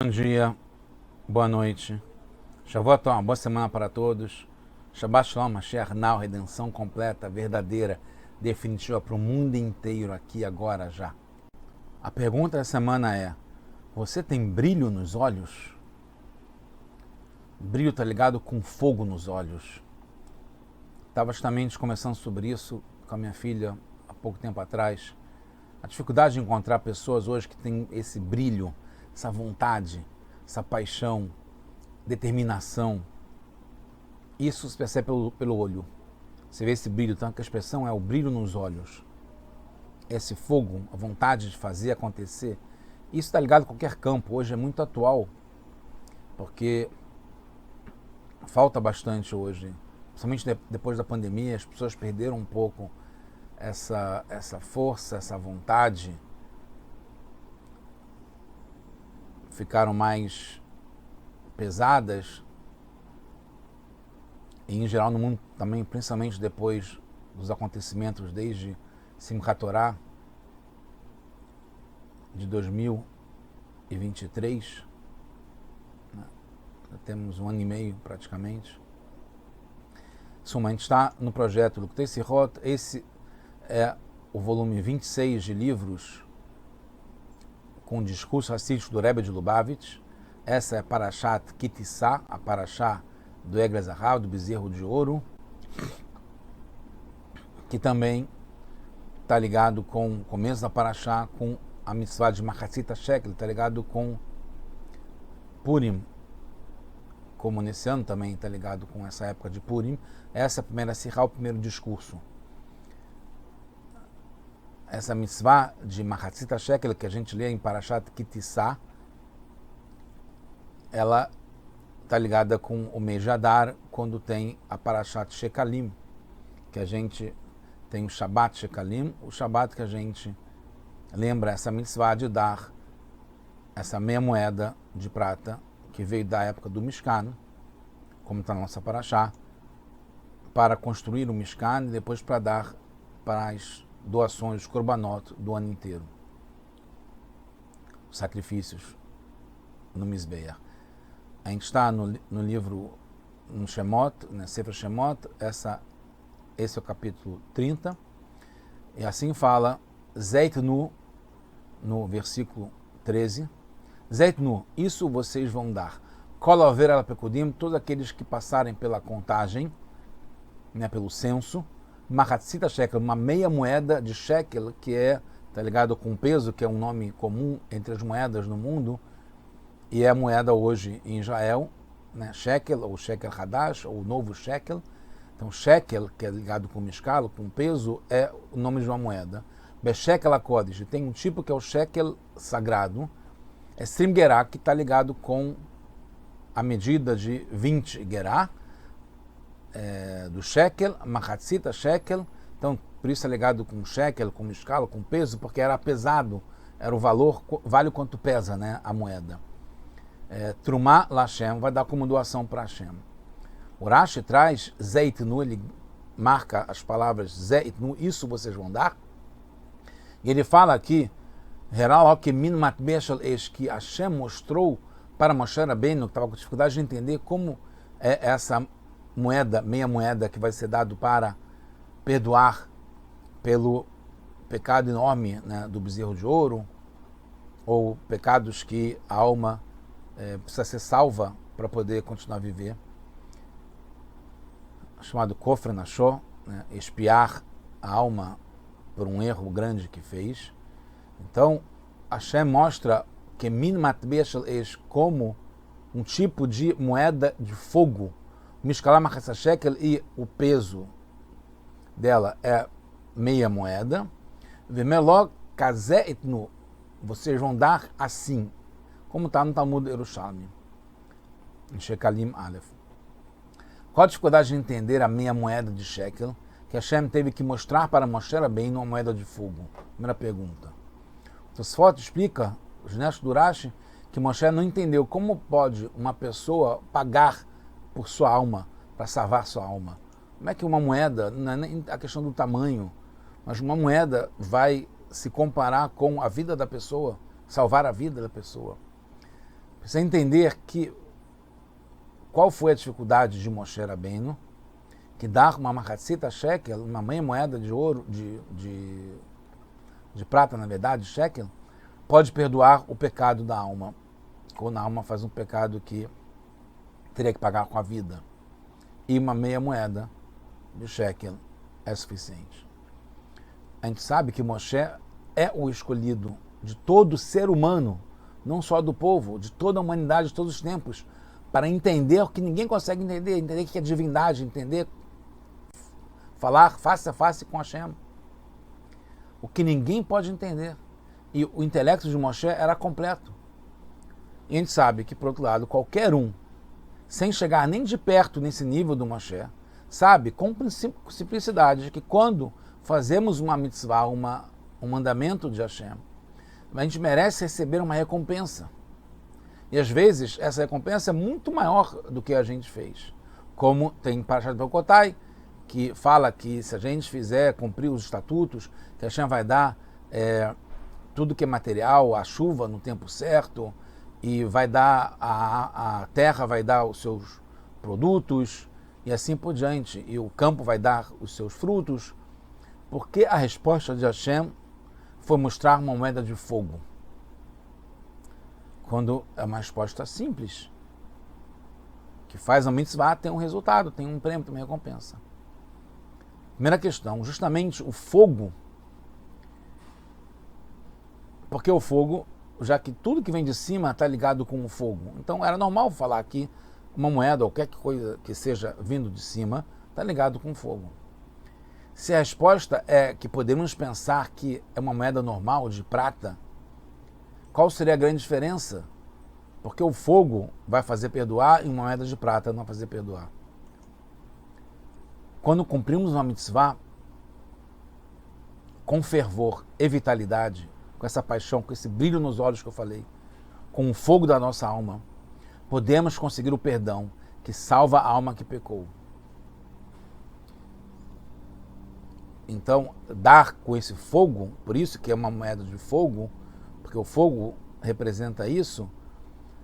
Bom dia, boa noite. Shavuot, uma boa semana para todos. Shabbat Shalom, Mashiach Now, redenção completa, verdadeira, definitiva para o mundo inteiro, aqui, agora, já. A pergunta da semana é: você tem brilho nos olhos? Brilho está ligado com fogo nos olhos. Estava justamente conversando sobre isso com a minha filha há pouco tempo atrás. A dificuldade de encontrar pessoas hoje que têm esse brilho, essa vontade, essa paixão, determinação. Isso se percebe pelo olho. Você vê esse brilho, tanto que a expressão é o brilho nos olhos. Esse fogo, a vontade de fazer acontecer. Isso está ligado a qualquer campo. Hoje é muito atual, porque falta bastante hoje. Principalmente depois da pandemia, as pessoas perderam um pouco essa força, essa vontade. Ficaram mais pesadas. E em geral no mundo também, principalmente depois dos acontecimentos desde Simchat Torah de 2023, né? Já temos um ano e meio praticamente. Suma, a gente está no projeto Luktei Sihot. Esse é o volume 26 de livros com o discurso racístico do Rebbe de Lubavitch. Essa é a Parashat Kitissá, a Parashá do Egle Zahav, do bezerro de ouro, que também está ligado com o começo da Parashá, com a mitzvah de Machatzit HaShekel, está ligado com Purim, como nesse ano também está ligado com essa época de Purim. Essa é a primeira sirá, o primeiro discurso. Essa mitzvah de Machatzit HaShekel, que a gente lê em Parashat Kitissá, ela está ligada com o mês de Adar, quando tem a Parashat Shekalim, que a gente tem o Shabbat Shekalim, o Shabbat que a gente lembra essa mitzvah de dar essa meia moeda de prata, que veio da época do Mishkan, como está na nossa Parashá, para construir o Mishkan e depois para dar para as doações, os korbanot do ano inteiro. Os sacrifícios no Mizbeach. A gente está no livro, no Shemot, né, Sefer Shemot, esse é o capítulo 30, e assim fala Zeitnu, no versículo 13, Zeitnu, isso vocês vão dar, Kolaver ala Pekudim, todos aqueles que passarem pela contagem, né, pelo censo, Machatzit HaShekel, uma meia moeda de shekel, que está ligado com peso, que é um nome comum entre as moedas no mundo, e é a moeda hoje em Israel, né, shekel, ou shekel hadash, ou novo shekel. Então, shekel, que é ligado com mishkalo, com peso, é o nome de uma moeda. Beshekel HaKodesh, tem um tipo que é o shekel sagrado, é Strim Gerá, que está ligado com a medida de 20 gerá, do shekel, Machatzit HaShekel. Então, por isso é ligado com shekel, com mishkalo, com peso, porque era pesado, era o valor, vale o quanto pesa, né, a moeda. Trumá Lashem, vai dar como doação para Hashem. O Rashi traz Zeitnu, ele marca as palavras Zeitnu, isso vocês vão dar. E ele fala aqui, que Hashem mostrou para Moshe Rabbeinu, que estava com dificuldade de entender como é essa moeda, meia moeda que vai ser dado para perdoar pelo pecado enorme, né, do bezerro de ouro, ou pecados que a alma precisa ser salva para poder continuar a viver, chamado Kofre Nashó, né, expiar a alma por um erro grande que fez. Então, Hashem mostra que Min Matbeh Shel Esh, como um tipo de moeda de fogo, Mishkalah Machatzit HaShekel, e o peso dela é meia moeda. Vemeló Kazeh Etnu, vocês vão dar assim, como está no Talmud Yerushalmi, em Shekalim Aleph. Qual a dificuldade de entender a meia moeda de shekel que Hashem teve que mostrar para Moshe Rabbeinu uma moeda de fogo? Primeira pergunta. O Tosfot explica, os nestos do Rashi, que Moshe não entendeu como pode uma pessoa pagar por sua alma, para salvar sua alma. Como é que uma moeda, não é nem a questão do tamanho, mas uma moeda vai se comparar com a vida da pessoa, salvar a vida da pessoa. Precisa entender que qual foi a dificuldade de Moshe Rabbeinu, que dar uma machatzita shekel, uma meia moeda de ouro, de prata, na verdade, shekel, pode perdoar o pecado da alma, quando a alma faz um pecado que teria que pagar com a vida. E uma meia moeda de shekel é suficiente. A gente sabe que Moshe é o escolhido de todo ser humano, não só do povo, de toda a humanidade, de todos os tempos, para entender o que ninguém consegue entender o que é divindade, entender, falar face a face com Hashem. O que ninguém pode entender. E o intelecto de Moshe era completo. E a gente sabe que, por outro lado, qualquer um, sem chegar nem de perto nesse nível do Moshe, sabe com simplicidade que quando fazemos uma mitzvah, um mandamento de Hashem, a gente merece receber uma recompensa. E às vezes essa recompensa é muito maior do que a gente fez. Como tem Parashat Bekotai, que fala que se a gente fizer cumprir os estatutos, que Hashem vai dar tudo que é material, a chuva no tempo certo, e vai dar, a terra vai dar os seus produtos, e assim por diante, e o campo vai dar os seus frutos, porque a resposta de Hashem foi mostrar uma moeda de fogo. Quando é uma resposta simples, que faz a mitzvah, tem um resultado, tem um prêmio, tem uma recompensa. Primeira questão, justamente o fogo, porque o fogo, já que tudo que vem de cima está ligado com o fogo, então era normal falar que uma moeda ou qualquer coisa que seja vindo de cima está ligado com fogo. Se a resposta é que podemos pensar que é uma moeda normal de prata, qual seria a grande diferença? Porque o fogo vai fazer perdoar e uma moeda de prata não vai fazer perdoar. Quando cumprimos uma mitzvah com fervor e vitalidade, com essa paixão, com esse brilho nos olhos que eu falei, com o fogo da nossa alma, podemos conseguir o perdão que salva a alma que pecou. Então, dar com esse fogo, por isso que é uma moeda de fogo, porque o fogo representa isso,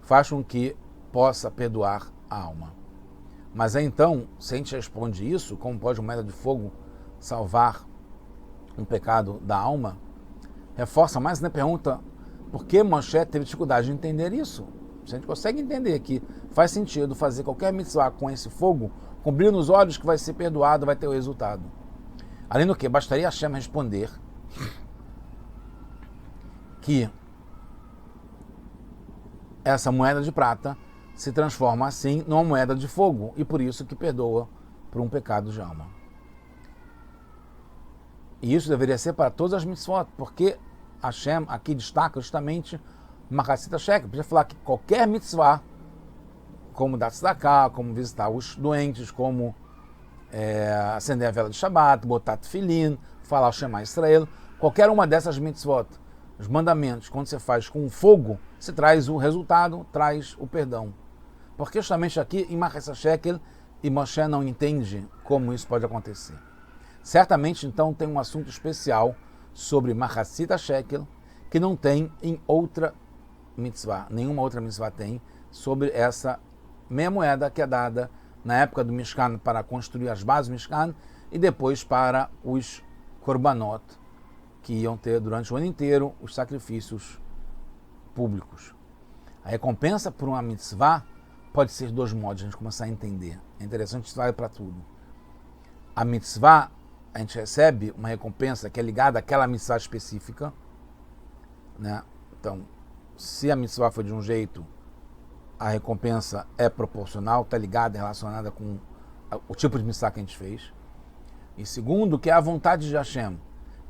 faz com que possa perdoar a alma. Mas então, se a gente responde isso, como pode uma moeda de fogo salvar um pecado da alma, reforça mais na pergunta, por que Moshe teve dificuldade de entender isso? Se a gente consegue entender que faz sentido fazer qualquer mitzvah com esse fogo, com brilho nos olhos que vai ser perdoado, vai ter o resultado. Além do que, bastaria Hashem responder que essa moeda de prata se transforma assim numa moeda de fogo e por isso que perdoa por um pecado de alma. E isso deveria ser para todas as mitzvot, porque Hashem aqui destaca justamente Machatzita Shekel. Podia falar que qualquer mitzvah, como dar tzedakah, como visitar os doentes, como acender a vela de Shabbat, botar tefilin, falar o Shema Israel, qualquer uma dessas mitzvot, os mandamentos, quando você faz com fogo, você traz o resultado, traz o perdão. Porque justamente aqui, em Machatzita Shekel, e Moshe não entende como isso pode acontecer. Certamente, então, tem um assunto especial sobre Machatzita Shekel, que não tem em outra mitzvah, nenhuma outra mitzvah tem, sobre essa meia moeda que é dada na época do Mishkan para construir as bases do Mishkan e depois para os korbanot, que iam ter durante o ano inteiro os sacrifícios públicos. A recompensa por uma mitzvah pode ser de dois modos, a gente começar a entender. É interessante, isso vale para tudo. A mitzvah, a gente recebe uma recompensa que é ligada àquela mitzvah específica, né? Então, se a mitzvah foi de um jeito, a recompensa é proporcional, está ligada, relacionada com o tipo de mitzvah que a gente fez. E segundo, que é a vontade de Hashem,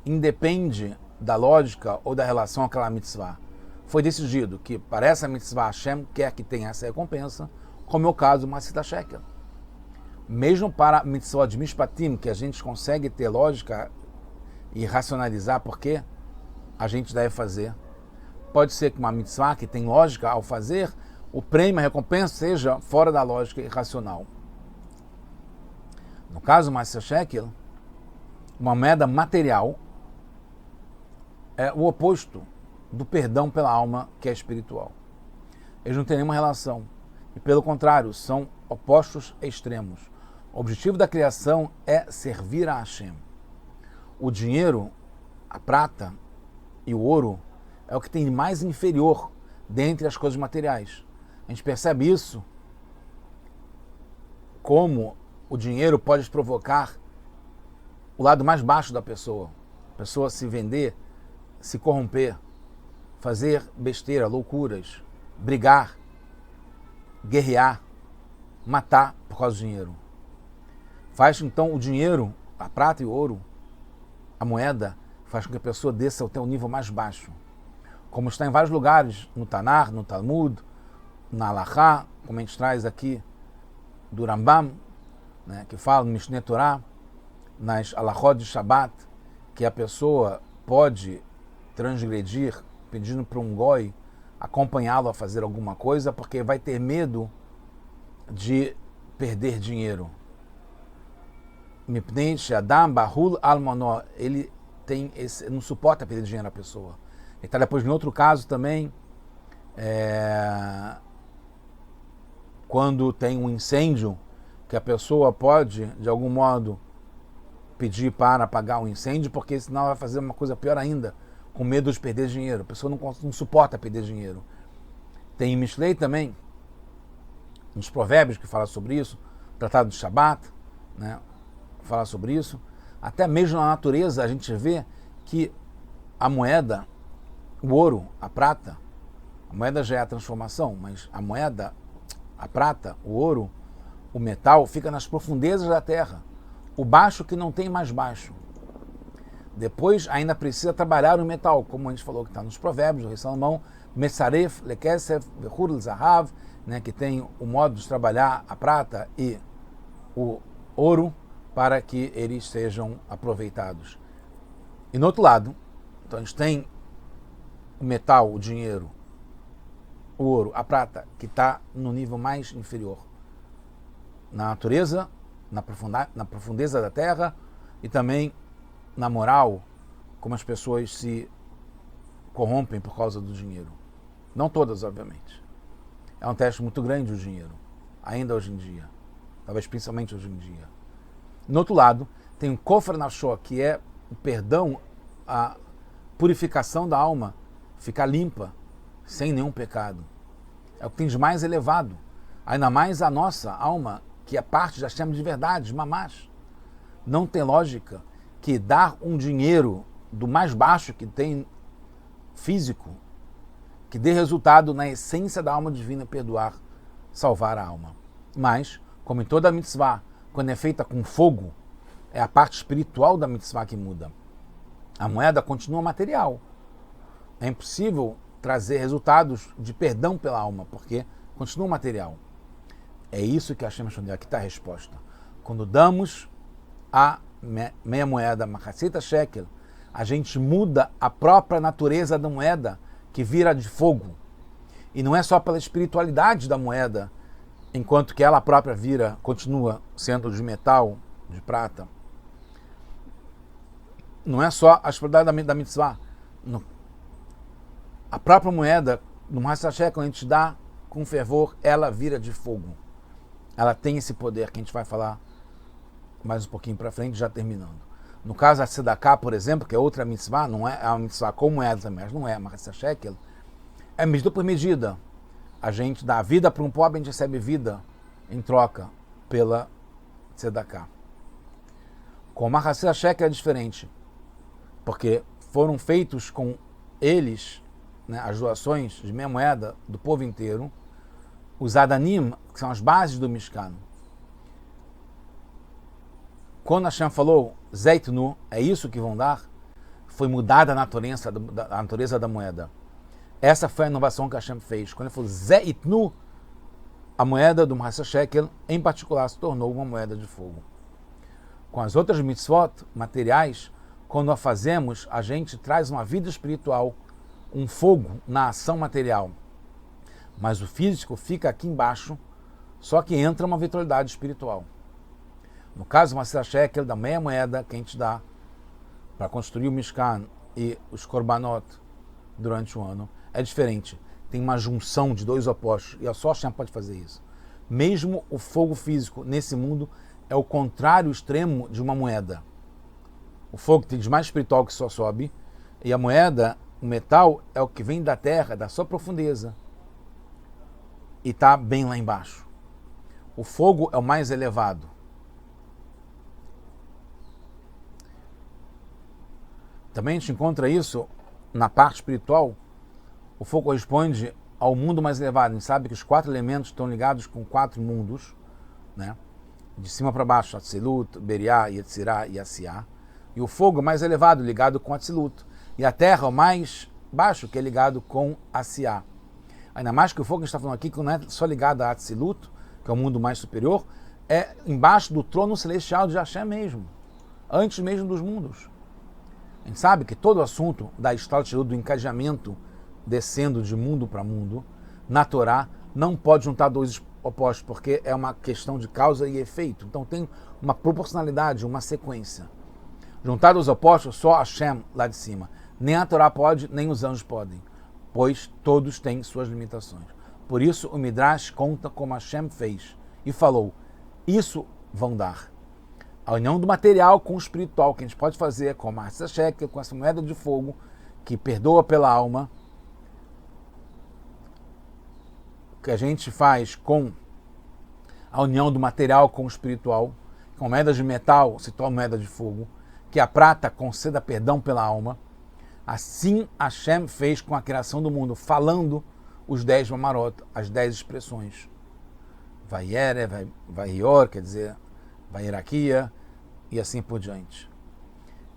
independe da lógica ou da relação àquela mitzvah. Foi decidido que para essa mitzvah Hashem quer que tenha essa recompensa, como é o caso do Machatzita Shekel. Mesmo para a mitzvah de Mishpatim, que a gente consegue ter lógica e racionalizar porque a gente deve fazer, pode ser que uma mitzvah que tem lógica ao fazer, o prêmio, a recompensa seja fora da lógica e racional. No caso do Machatzita Shekel, uma moeda material é o oposto do perdão pela alma, que é espiritual. eles não têm nenhuma relação. E pelo contrário, são opostos extremos. O objetivo da criação é servir a Hashem. O dinheiro, a prata e o ouro é o que tem de mais inferior dentre as coisas materiais. A gente percebe isso como o dinheiro pode provocar o lado mais baixo da pessoa. A pessoa se vender, se corromper, fazer besteira, loucuras, brigar, guerrear, matar por causa do dinheiro. Faz então o dinheiro, a prata e o ouro, a moeda, faz com que a pessoa desça até o nível mais baixo. Como está em vários lugares, no Tanar, no Talmud, na Halachá, como a gente traz aqui do Rambam, né, que fala no Mishneh Torah, nas Halachot de Shabbat, que a pessoa pode transgredir pedindo para um goi acompanhá-lo a fazer alguma coisa, porque vai ter medo de perder dinheiro. Mipnei she'adam bahul almono, ele não suporta perder dinheiro à pessoa. Ele está depois em outro caso também, quando tem um incêndio, que a pessoa pode, de algum modo, pedir para apagar o incêndio, porque senão ela vai fazer uma coisa pior ainda, com medo de perder dinheiro. A pessoa não suporta perder dinheiro. Tem em Mishlei também, nos provérbios que fala sobre isso, o Tratado de Shabbat, né, fala sobre isso. Até mesmo na natureza a gente vê que a moeda, o ouro, a prata, a moeda já é a transformação, mas a moeda, a prata, o ouro, o metal, fica nas profundezas da terra. O baixo que não tem mais baixo. Depois ainda precisa trabalhar o metal, como a gente falou que está nos provérbios do rei Salomão, Mesaref, Lekesef, Vechur, Zahav, né, que tem o modo de trabalhar a prata e o ouro para que eles sejam aproveitados. E no outro lado, então a gente tem o metal, o dinheiro, o ouro, a prata, que está no nível mais inferior. Na natureza, na profundeza da terra e também na moral, como as pessoas se corrompem por causa do dinheiro. Não todas, obviamente. É um teste muito grande o dinheiro, ainda hoje em dia. Talvez principalmente hoje em dia. No outro lado, tem o Kofer Nashó, que é o perdão, a purificação da alma, ficar limpa, sem nenhum pecado. É o que tem de mais elevado. Ainda mais a nossa alma, que é parte da Hashem de verdade, mamash. Não tem lógica que dar um dinheiro do mais baixo que tem físico, que dê resultado na essência da alma divina, perdoar, salvar a alma. Mas, como em toda mitzvah, quando é feita com fogo, é a parte espiritual da mitzvah que muda. A moeda continua material. É impossível trazer resultados de perdão pela alma, porque continua material. É isso que Hashem respondeu. Aqui está a resposta. Quando damos a meia moeda, Machatzita Shekel, a gente muda a própria natureza da moeda, que vira de fogo. E não é só pela espiritualidade da moeda, enquanto que ela própria continua sendo de metal, de prata. Não é só a espiritualidade da mitzvah. A própria moeda, no Machatzita Shekel, quando a gente dá com fervor, ela vira de fogo. Ela tem esse poder que a gente vai falar mais um pouquinho para frente, já terminando. No caso da Tzedakah, por exemplo, que é outra mitzvah, não é uma mitzvah como é também, mas não é, Machatzita Shekel, é medida por medida. A gente dá vida para um pobre, a gente recebe vida em troca pela Tzedakah. Com a Machatzita Shekel é diferente, porque foram feitos com eles, né, as doações de meia moeda do povo inteiro, os Adanim, que são as bases do Mishkan. Quando Hashem falou, Zeitnu, é isso que vão dar, foi mudada a natureza da moeda. Essa foi a inovação que Hashem fez. Quando ele falou Zeitnu, a moeda do Machatzita Shekel, em particular, se tornou uma moeda de fogo. Com as outras mitzvot materiais, quando a fazemos, a gente traz uma vida espiritual, um fogo na ação material. Mas o físico fica aqui embaixo, só que entra uma vitalidade espiritual. No caso, uma Machatzita Shekel da meia moeda que a gente dá para construir o Mishkan e os Korbanot durante o ano, é diferente. tem uma junção de dois opostos, e só Hashem pode fazer isso. Mesmo o fogo físico nesse mundo é o contrário extremo de uma moeda. O fogo tem de mais espiritual que só sobe, e a moeda, o metal, é o que vem da terra, da sua profundeza, e está bem lá embaixo. O fogo é o mais elevado. Também a gente encontra isso na parte espiritual. O fogo corresponde ao mundo mais elevado. A gente sabe que os 4 elementos estão ligados com 4 mundos, né? De cima para baixo, Atzilut, Beriá, Yetzirá e Asiá. E o fogo mais elevado, ligado com Atzilut. E a terra, o mais baixo, que é ligado com Asiá. Ainda mais que o fogo que a gente está falando aqui, que não é só ligado a Atzilut, que é o mundo mais superior, é embaixo do trono celestial de Hashem mesmo, antes mesmo dos mundos. A gente sabe que todo o assunto da Estaltilut, do encadeamento descendo de mundo para mundo, na Torá, não pode juntar dois opostos, porque é uma questão de causa e efeito. Então tem uma proporcionalidade, uma sequência. Juntar os opostos, só Hashem lá de cima. Nem a Torá pode, nem os anjos podem, pois todos têm suas limitações. Por isso o Midrash conta como Hashem fez e falou, isso vão dar. A união do material com o espiritual, que a gente pode fazer com a Matzah Shekel, com essa moeda de fogo, que perdoa pela alma, que a gente faz com a união do material com o espiritual, com moedas de metal se torna moeda de fogo, que a prata conceda perdão pela alma. Assim Hashem fez com a criação do mundo, falando os 10 Mamarot, as 10 expressões. Vayere, Vayior, quer dizer, Vayeraquia, e assim por diante.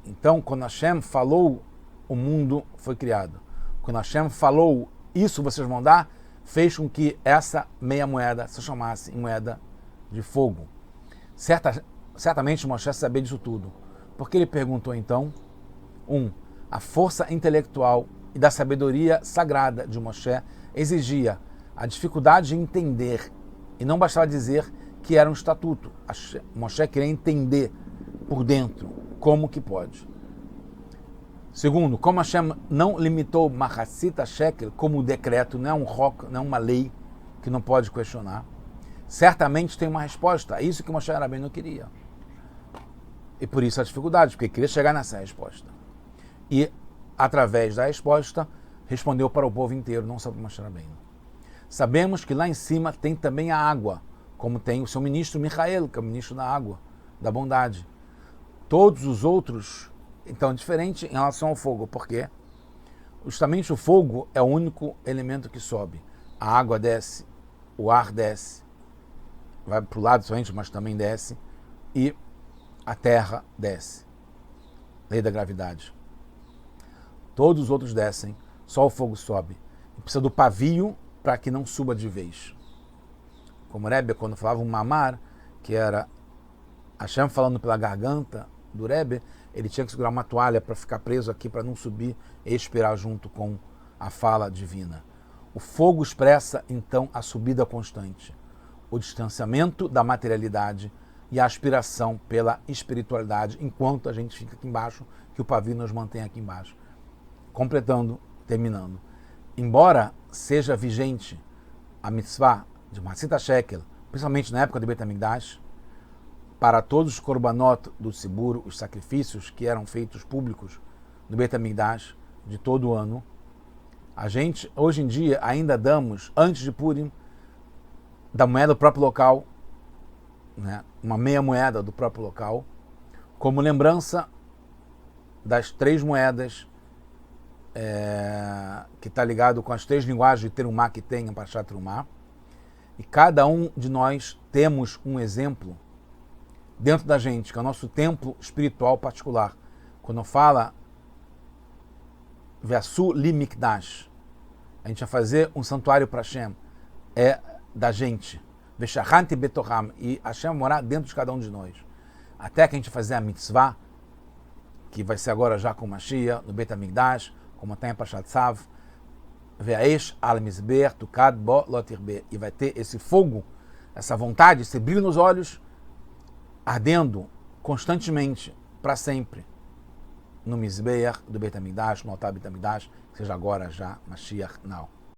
Então, quando Hashem falou, o mundo foi criado. Quando Hashem falou, isso vocês vão dar, fez com que essa meia moeda se chamasse moeda de fogo. Certamente Moshe sabia disso tudo. Porque ele perguntou então, a força intelectual e da sabedoria sagrada de Moshe exigia a dificuldade de entender, e não bastava dizer que era um estatuto. Moshe queria entender por dentro como que pode. Segundo, como Hashem não limitou Machatzita Shekel como decreto, não é um rock, não é uma lei que não pode questionar, certamente tem uma resposta. É isso que Moshe Rabbeinu queria. E por isso a dificuldade, porque queria chegar nessa resposta. E, através da resposta, respondeu para o povo inteiro, não só para Moshe Rabbeinu. Sabemos que lá em cima tem também a água, como tem o seu ministro Michael, que é o ministro da água, da bondade. Todos os outros, então, é diferente em relação ao fogo, porque justamente o fogo é o único elemento que sobe. A água desce, o ar desce, vai para o lado somente, mas também desce, e a terra desce. Lei da gravidade. Todos os outros descem, só o fogo sobe. E precisa do pavio para que não suba de vez. Como Rebbe, quando falava um mamar, que era Hashem falando pela garganta do Rebbe, ele tinha que segurar uma toalha para ficar preso aqui, para não subir e expirar junto com a fala divina. O fogo expressa, então, a subida constante, o distanciamento da materialidade e a aspiração pela espiritualidade, enquanto a gente fica aqui embaixo, que o pavio nos mantém aqui embaixo. Completando, terminando. Embora seja vigente a mitzvah de Matzita Shekel, principalmente na época do Beit HaMikdash, para todos os korbanot do Tzibur, os sacrifícios que eram feitos públicos do Beit HaMikdash de todo o ano, a gente, hoje em dia, ainda damos, antes de Purim, da moeda do próprio local, né, uma meia moeda do próprio local, como lembrança das 3 moedas que está ligado com as 3 linguagens de Terumá que tem em Parashat Terumá. E cada um de nós temos um exemplo dentro da gente, que é o nosso templo espiritual particular. Quando fala Ve'asu li mikdash, a gente vai fazer um santuário para Hashem, é da gente. Ve'shachanti betoham, e Hashem morar dentro de cada um de nós. Até que a gente fazer a mitzvah, que vai ser agora já com Mashiach, no Beit HaMikdash, como tem a Parashat Tzav, Ve'aesh al mizbeach tukad bo lo tirbe, e vai ter esse fogo, essa vontade, esse brilho nos olhos, ardendo constantemente, para sempre, no Mizbeach do Beit HaMikdash, no altar do Beit HaMikdash, seja agora já Mashiach now.